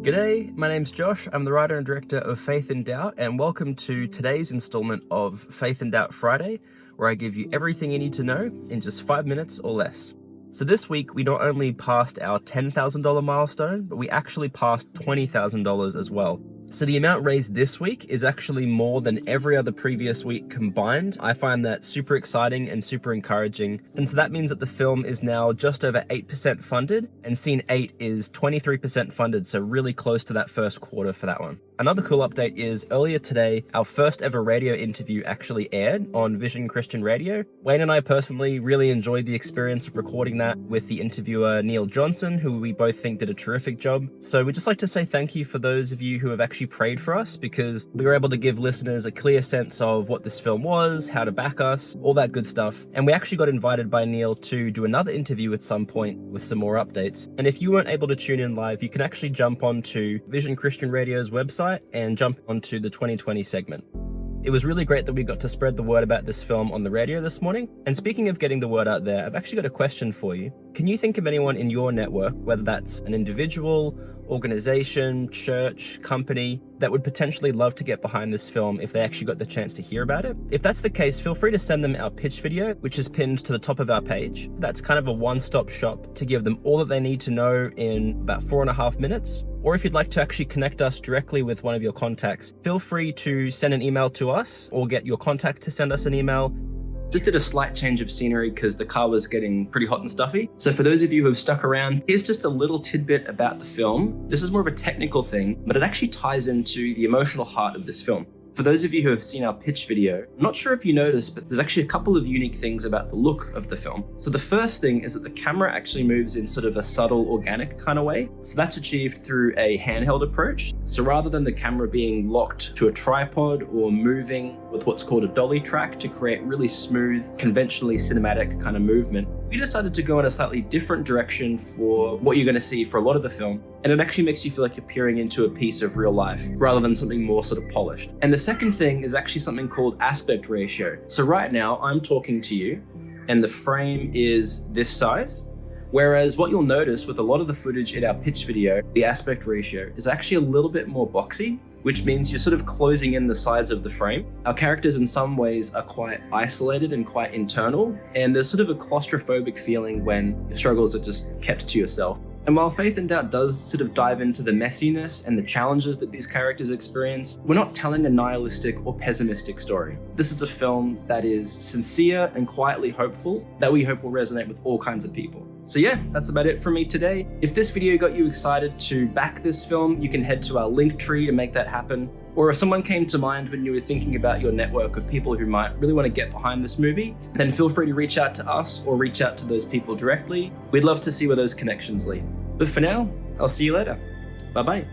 G'day, my name's Josh. I'm the writer and director of Faith in Doubt, and welcome to today's installment of Faith in Doubt Friday, where I give you everything you need to know in just 5 minutes or less. So this week, we not only passed our $10,000 milestone, but we actually passed $20,000 as well. So the amount raised this week is actually more than every other previous week combined. I find that super exciting and super encouraging. And so that means that the film is now just over 8% funded, and Scene 8 is 23% funded, so really close to that first quarter for that one. Another cool update is earlier today, our first ever radio interview actually aired on Vision Christian Radio. Wayne and I personally really enjoyed the experience of recording that with the interviewer Neil Johnson, who we both think did a terrific job. So we'd just like to say thank you for those of you who have actually prayed for us, because we were able to give listeners a clear sense of what this film was, how to back us, all that good stuff. And we actually got invited by Neil to do another interview at some point with some more updates. And if you weren't able to tune in live, you can actually jump onto Vision Christian Radio's website and jump onto the 2020 segment. It was really great that we got to spread the word about this film on the radio this morning. And speaking of getting the word out there, I've actually got a question for you. Can you think of anyone in your network, whether that's an individual, organization, church, company, that would potentially love to get behind this film if they actually got the chance to hear about it? If that's the case, feel free to send them our pitch video, which is pinned to the top of our page. That's kind of a one-stop shop to give them all that they need to know in about 4.5 minutes. Or if you'd like to actually connect us directly with one of your contacts, feel free to send an email to us or get your contact to send us an email. Just did a slight change of scenery because the car was getting pretty hot and stuffy. So for those of you who have stuck around, here's just a little tidbit about the film. This is more of a technical thing, but it actually ties into the emotional heart of this film. For those of you who have seen our pitch video, I'm not sure if you noticed, but there's actually a couple of unique things about the look of the film. So the first thing is that the camera actually moves in sort of a subtle, organic kind of way. So that's achieved through a handheld approach. So rather than the camera being locked to a tripod or moving with what's called a dolly track to create really smooth, conventionally cinematic kind of movement, we decided to go in a slightly different direction for what you're going to see for a lot of the film. And it actually makes you feel like you're peering into a piece of real life rather than something more sort of polished. And the second thing is actually something called aspect ratio. So right now I'm talking to you and the frame is this size. Whereas what you'll notice with a lot of the footage in our pitch video, the aspect ratio is actually a little bit more boxy, which means you're sort of closing in the sides of the frame. Our characters in some ways are quite isolated and quite internal, and there's sort of a claustrophobic feeling when your struggles are just kept to yourself. And while Faith in Doubt does sort of dive into the messiness and the challenges that these characters experience, we're not telling a nihilistic or pessimistic story. This is a film that is sincere and quietly hopeful that we hope will resonate with all kinds of people. So yeah, that's about it from me today. If this video got you excited to back this film, you can head to our link tree to make that happen. Or if someone came to mind when you were thinking about your network of people who might really want to get behind this movie, then feel free to reach out to us or reach out to those people directly. We'd love to see where those connections lead. But for now, I'll see you later. Bye-bye.